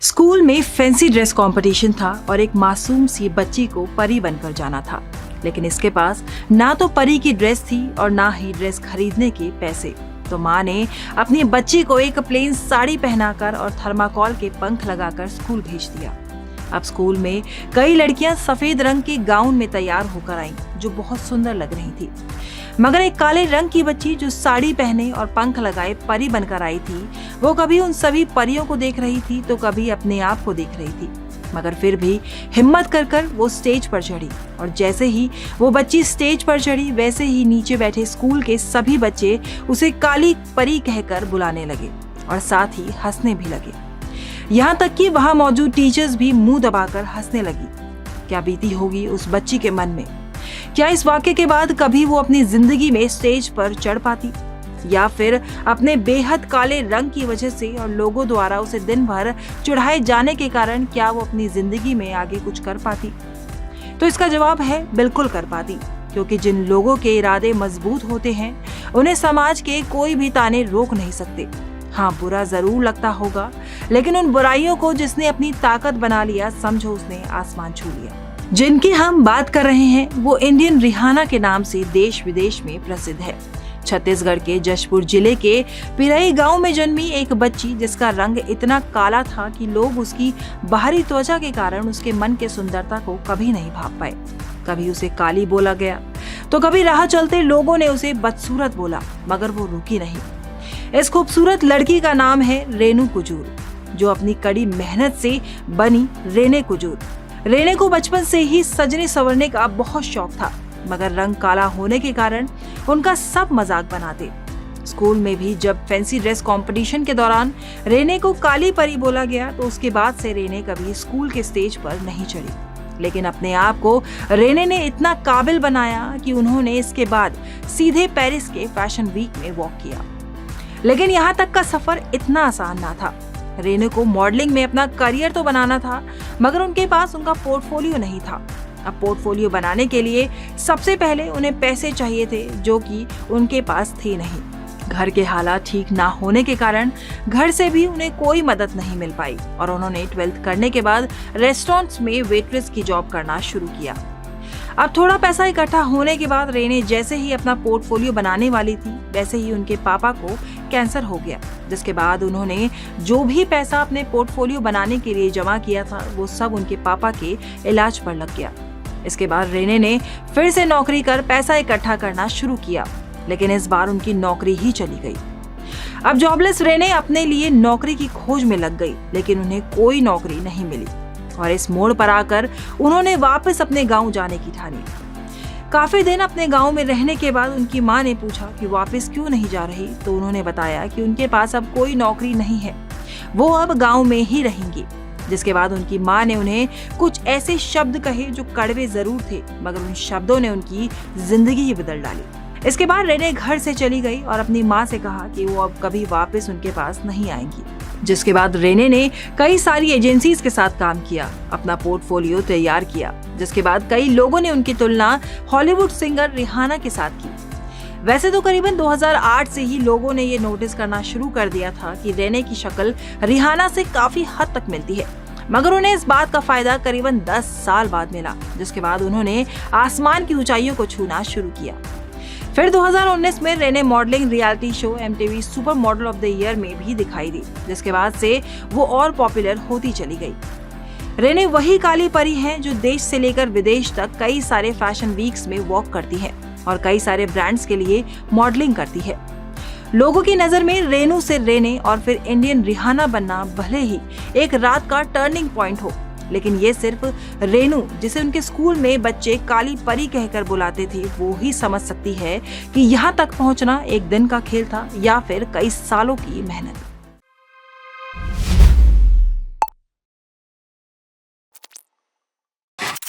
School में fancy dress competition था और एक मासूम सी बच्ची को परी बनकर जाना था। लेकिन इसके पास ना तो परी की ड्रेस थी और ना ही ड्रेस खरीदने के पैसे। तो माँ ने अपनी बच्ची को एक प्लेन साड़ी पहनाकर और थर्माकोल के पंख लगाकर स्कूल भेज दिया। अब स्कूल में कई लड़कियां सफेद रंग के गाउन में तैयार होकर आईं, जो बहुत सुंदर लग रही थी। मगर एक काले रंग की बच्ची जो साड़ी पहने और पंख लगाए परी बनकर आई थी, वो कभी उन सभी परियों को देख रही थी तो कभी अपने आप को देख रही थी। मगर फिर भी हिम्मत कर वो स्टेज पर चढ़ी और जैसे ही वो बच्ची स्टेज पर चढ़ी, वैसे ही नीचे बैठे स्कूल के सभी बच्चे उसे काली परी कहकर बुलाने लगे और साथ ही हंसने भी लगे। यहाँ तक कि वहां मौजूद टीचर्स भी मुंह दबाकर हंसने लगी। क्या बीती होगी उस बच्ची के मन में? क्या इस वाक्य के बाद कभी वो अपनी जिंदगी में स्टेज पर चढ़ पाती, या फिर अपने बेहद काले रंग की वजह से और लोगों द्वारा उसे दिन भर चिढ़ाए जाने के कारण क्या वो अपनी जिंदगी में आगे कुछ कर पाती? तो इसका जवाब है बिल्कुल कर पाती, क्योंकि जिन लोगों के इरादे मजबूत होते हैं उन्हें समाज के कोई भी ताने रोक नहीं सकते। हाँ, बुरा जरूर लगता होगा, लेकिन उन बुराइयों को जिसने अपनी ताकत बना लिया, समझो उसने आसमान छू लिया। जिनकी हम बात कर रहे हैं वो इंडियन रिहाना के नाम से देश विदेश में प्रसिद्ध है। छत्तीसगढ़ के जशपुर जिले के पिरई गांव में जन्मी एक बच्ची, जिसका रंग इतना काला था कि लोग उसकी बाहरी त्वचा के कारण उसके मन के सुंदरता को कभी नहीं भाप पाए। कभी उसे काली बोला गया तो कभी राह चलते लोगों ने उसे बदसूरत बोला, मगर वो रुकी नहीं। इस खूबसूरत लड़की का नाम है रेनू कुजूर, जो अपनी कड़ी मेहनत से बनी रेने कुजूर। रेने को बचपन से ही सजने संवरने का बहुत शौक था, मगर रंग काला होने के कारण उनका सब मजाक बनाते। स्कूल में भी जब फैंसी ड्रेस कंपटीशन के दौरान रेने को काली परी बोला गया तो उसके बाद से रेने कभी स्कूल के स्टेज पर नहीं चढ़ी। लेकिन अपने आप को रेने ने इतना काबिल बनाया कि उन्होंने इसके बाद सीधे पेरिस के फैशन वीक में वॉक किया। लेकिन यहाँ तक का सफर इतना आसान ना था। रेने को मॉडलिंग में अपना करियर तो बनाना था, मगर उनके पास उनका पोर्टफोलियो नहीं था। अब पोर्टफोलियो बनाने के लिए सबसे पहले उन्हें पैसे चाहिए थे, जो कि उनके पास थे नहीं। घर के हालात ठीक ना होने के कारण घर से भी उन्हें कोई मदद नहीं मिल पाई और उन्होंने 12th करने के बाद रेस्टोरेंट्स में वेट्रेस की जॉब करना शुरू किया। अब थोड़ा पैसा इकट्ठा होने के बाद रेने जैसे ही अपना पोर्टफोलियो बनाने वाली थी, वैसे ही उनके पापा को कैंसर हो गया, जिसके बाद उन्होंने जो भी पैसा अपने पोर्टफोलियो बनाने के लिए जमा किया था, वो सब उनके पापा के इलाज पर लग गया। इसके बाद रेने ने फिर से नौकरी कर पैसा इकट्ठा करना शुरू किया, लेकिन इस बार उनकी नौकरी ही चली गई। अब जॉबलेस रेने अपने लिए नौकरी की खोज में लग गई, लेकिन उन्हें कोई नौकरी नहीं मिली और इस मोड़ पर आकर उन्होंने वापस अपने गांव जाने की ठानी। काफी दिन अपने गांव में रहने के बाद उनकी माँ ने पूछा कि वापस क्यों नहीं जा रही, तो उन्होंने बताया कि उनके पास अब कोई नौकरी नहीं है, वो अब गांव में ही रहेंगी। जिसके बाद उनकी माँ ने उन्हें कुछ ऐसे शब्द कहे जो कड़वे जरूर थे, मगर उन शब्दों ने उनकी जिंदगी ही बदल डाली। इसके बाद रेने घर से चली गई और अपनी माँ से कहा कि वो अब कभी वापस उनके पास नहीं आएंगी। जिसके बाद रेने ने कई सारी एजेंसीज के साथ काम किया, अपना पोर्टफोलियो तैयार किया, जिसके बाद कई लोगों ने उनकी तुलना हॉलीवुड सिंगर रिहाना के साथ की। वैसे तो करीबन 2008 से ही लोगों ने ये नोटिस करना शुरू कर दिया था कि रेने की शक्ल रिहाना से काफी हद तक मिलती है, मगर उन्हें इस बात का फायदा करीबन 10 साल बाद मिला, जिसके बाद उन्होंने आसमान की ऊंचाइयों को छूना शुरू किया। फिर 2019 में रेने modelling reality show MTV super model of the year में भी दिखाई दी, जिसके बाद से वो और पॉपुलर होती चली गई। रेने वही काली परी हैं जो देश से लेकर विदेश तक कई सारे फैशन वीक्स में वॉक करती हैं और कई सारे ब्रांड्स के लिए मॉडलिंग करती है। लोगों की नजर में रेनू से रेने और फिर इंडियन रिहाना बनना भले ही एक रात का टर्निंग पॉइंट हो, लेकिन ये सिर्फ रेनू, जिसे उनके स्कूल में बच्चे काली परी कहकर बुलाते थे, वो ही समझ सकती है कि यहाँ तक पहुँचना एक दिन का खेल था या फिर कई सालों की मेहनत।